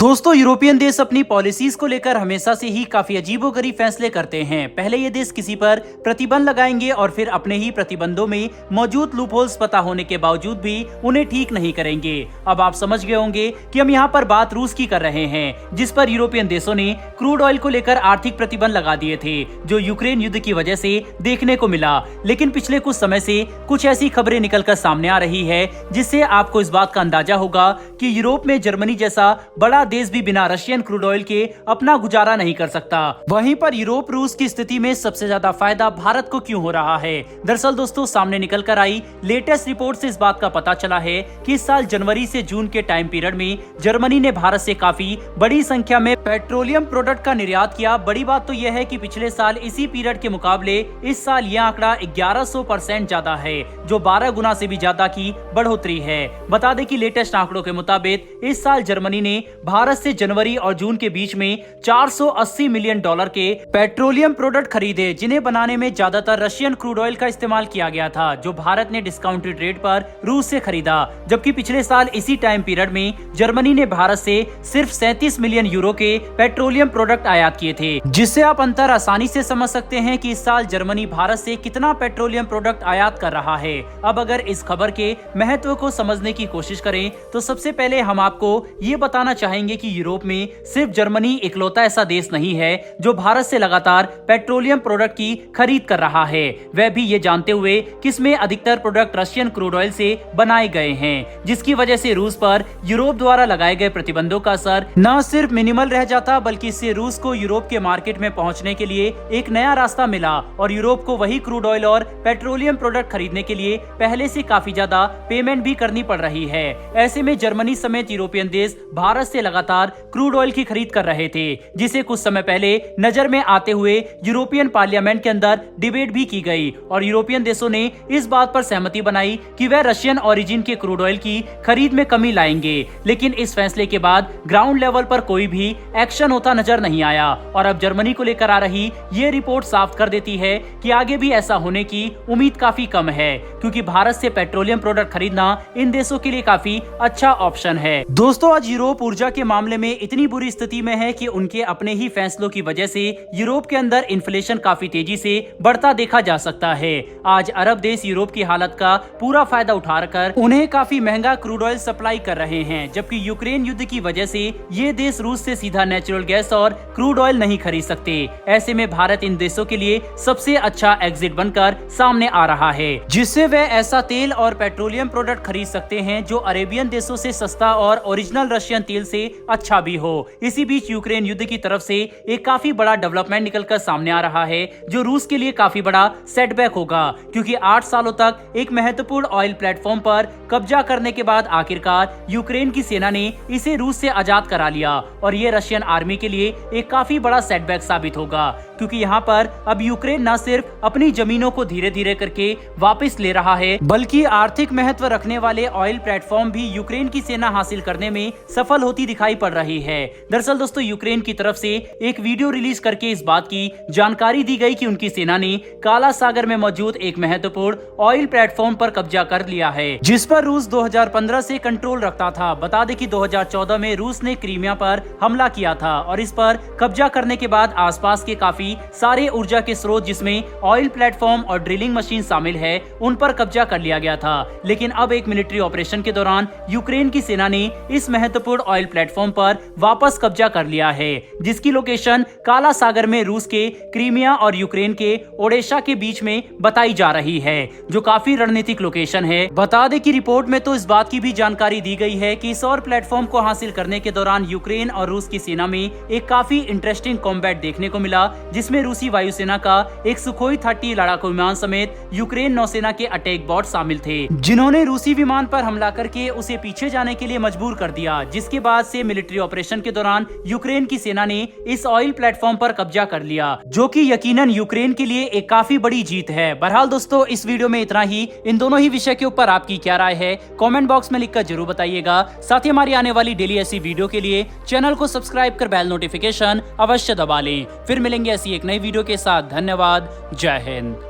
दोस्तों, यूरोपियन देश अपनी पॉलिसीज को लेकर हमेशा से ही काफी अजीबोगरीब फैसले करते हैं। पहले ये देश किसी पर प्रतिबंध लगाएंगे और फिर अपने ही प्रतिबंधों में मौजूद लूपहोल्स पता होने के बावजूद भी उन्हें ठीक नहीं करेंगे। अब आप समझ गए होंगे कि हम यहाँ पर बात रूस की कर रहे हैं, जिस पर यूरोपियन देशों ने क्रूड ऑयल को लेकर आर्थिक प्रतिबंध लगा दिए थे, जो यूक्रेन युद्ध की वजह से देखने को मिला। लेकिन पिछले कुछ समय से कुछ ऐसी खबरें निकलकर सामने आ रही है जिससे आपको इस बात का अंदाजा होगा कि यूरोप में जर्मनी जैसा बड़ा देश भी बिना रशियन क्रूड ऑयल के अपना गुजारा नहीं कर सकता। वहीं पर यूरोप रूस की स्थिति में सबसे ज्यादा फायदा भारत को क्यों हो रहा है? दरअसल दोस्तों, सामने निकल कर आई लेटेस्ट रिपोर्ट से इस बात का पता चला है कि इस साल जनवरी से जून के टाइम पीरियड में जर्मनी ने भारत से काफी बड़ी संख्या में पेट्रोलियम प्रोडक्ट का निर्यात किया। बड़ी बात तो यह है कि पिछले साल इसी पीरियड के मुकाबले इस साल यह आंकड़ा 1100% ज्यादा है, जो 12 गुना से भी ज्यादा की बढ़ोतरी है। बता दें कि लेटेस्ट आंकड़ों के मुताबिक इस साल जर्मनी ने भारत से जनवरी और जून के बीच में $480 मिलियन के पेट्रोलियम प्रोडक्ट खरीदे, जिन्हें बनाने में ज्यादातर रशियन क्रूड ऑयल का इस्तेमाल किया गया था, जो भारत ने डिस्काउंटेड रेट पर रूस से खरीदा। जबकि पिछले साल इसी टाइम पीरियड में जर्मनी ने भारत से सिर्फ 37 मिलियन यूरो के पेट्रोलियम प्रोडक्ट आयात किए थे, जिससे आप अंतर आसानी से समझ सकते हैं कि इस साल जर्मनी भारत से कितना पेट्रोलियम प्रोडक्ट आयात कर रहा है। अब अगर इस खबर के महत्व को समझने की कोशिश करें तो सबसे पहले हम आपको ये बताना चाहेंगे कि यूरोप में सिर्फ जर्मनी इकलौता ऐसा देश नहीं है जो भारत से लगातार पेट्रोलियम प्रोडक्ट की खरीद कर रहा है, वह भी ये जानते हुए कि इसमें अधिकतर प्रोडक्ट रशियन क्रूड ऑयल से बनाए गए हैं, जिसकी वजह से रूस पर यूरोप द्वारा लगाए गए प्रतिबंधों का असर न सिर्फ मिनिमल रह जाता, बल्कि इससे रूस को यूरोप के मार्केट में पहुंचने के लिए एक नया रास्ता मिला और यूरोप को वही क्रूड ऑयल और पेट्रोलियम प्रोडक्ट खरीदने के लिए पहले से काफी ज्यादा पेमेंट भी करनी पड़ रही है। ऐसे में जर्मनी समेत यूरोपियन देश भारत से लगातार क्रूड ऑयल की खरीद कर रहे थे, जिसे कुछ समय पहले नजर में आते हुए यूरोपियन पार्लियामेंट के अंदर डिबेट भी की गई और यूरोपियन देशों ने इस बात पर सहमति बनाई कि वह रशियन ओरिजिन के क्रूड ऑयल की खरीद में कमी लाएंगे। लेकिन इस फैसले के बाद ग्राउंड लेवल पर कोई भी एक्शन होता नजर नहीं आया और अब जर्मनी को लेकर आ रही ये रिपोर्ट साफ कर देती है कि आगे भी ऐसा होने की उम्मीद काफी कम है, क्योंकि भारत से पेट्रोलियम प्रोडक्ट खरीदना इन देशों के लिए काफी अच्छा ऑप्शन है। दोस्तों, आज यूरोप ऊर्जा के मामले में इतनी बुरी स्थिति में है कि उनके अपने ही फैसलों की वजह से यूरोप के अंदर इन्फ्लेशन काफी तेजी से बढ़ता देखा जा सकता है। आज अरब देश यूरोप की हालत का पूरा फायदा उठाकर उन्हें काफी महंगा क्रूड ऑयल सप्लाई कर रहे हैं, जबकि यूक्रेन युद्ध की वजह से ये देश रूस से सीधा नेचुरल गैस और क्रूड ऑयल नहीं खरीद सकते। ऐसे में भारत इन देशों के लिए सबसे अच्छा एग्जिट बनकर सामने आ रहा है, जिससे वे ऐसा तेल और पेट्रोलियम प्रोडक्ट खरीद सकते हैं जो अरेबियन देशों से सस्ता और ओरिजिनल रशियन तेल से अच्छा भी हो। इसी बीच यूक्रेन युद्ध की तरफ से एक काफी बड़ा डेवलपमेंट निकलकर सामने आ रहा है, जो रूस के लिए काफी बड़ा सेटबैक होगा, क्योंकि 8 सालों तक एक महत्वपूर्ण ऑयल प्लेटफॉर्म पर कब्जा करने के बाद आखिरकार यूक्रेन की सेना ने इसे रूस से आजाद करा लिया और ये रशियन आर्मी के लिए एक काफी बड़ा सेटबैक साबित होगा, क्योंकि यहाँ पर अब यूक्रेन न सिर्फ अपनी जमीनों को धीरे धीरे करके वापस ले रहा है, बल्कि आर्थिक महत्व रखने वाले ऑयल प्लेटफॉर्म भी यूक्रेन की सेना हासिल करने में सफल होती दिखाई पड़ रही है। दरअसल दोस्तों, यूक्रेन की तरफ से एक वीडियो रिलीज करके इस बात की जानकारी दी गई कि उनकी सेना ने काला सागर में मौजूद एक महत्वपूर्ण ऑयल प्लेटफॉर्म पर कब्जा कर लिया है, जिस पर रूस 2015 से कंट्रोल रखता था। बता दें कि 2014 में रूस ने क्रीमिया पर हमला किया था और इस पर कब्जा करने के बाद आसपास के काफी सारे ऊर्जा के स्रोत, जिसमें ऑयल प्लेटफॉर्म और ड्रिलिंग मशीन शामिल है, उन पर कब्जा कर लिया गया था। लेकिन अब एक मिलिट्री ऑपरेशन के दौरान यूक्रेन की सेना ने इस महत्वपूर्ण ऑयल प्लेटफॉर्म पर वापस कब्जा कर लिया है, जिसकी लोकेशन काला सागर में रूस के क्रीमिया और यूक्रेन के ओडेशा के बीच में बताई जा रही है, जो काफी रणनीतिक लोकेशन है। बता दें कि रिपोर्ट में तो इस बात की भी जानकारी दी गई है कि इस और प्लेटफॉर्म को हासिल करने के दौरान यूक्रेन और रूस की सेना में एक काफी इंटरेस्टिंग कॉम्बैट देखने को मिला, जिसमें रूसी वायुसेना का एक सुखोई 30 लड़ाकू विमान समेत यूक्रेन नौसेना के अटैक बॉट शामिल थे, जिन्होंने रूसी विमान पर हमला करके उसे पीछे जाने के लिए मजबूर कर दिया, जिसके बाद से मिलिट्री ऑपरेशन के दौरान यूक्रेन की सेना ने इस ऑयल प्लेटफॉर्म पर कब्जा कर लिया, जो कि यकीनन यूक्रेन के लिए एक काफी बड़ी जीत है। बहरहाल दोस्तों, इस वीडियो में इतना ही। इन दोनों ही विषय के ऊपर आपकी क्या राय है, कमेंट बॉक्स में लिखकर जरूर बताइएगा। साथ ही हमारी आने वाली डेली ऐसी वीडियो के लिए चैनल को सब्सक्राइब कर बेल नोटिफिकेशन अवश्य दबा लें। फिर मिलेंगे ऐसी एक नई वीडियो के साथ। धन्यवाद। जय हिंद।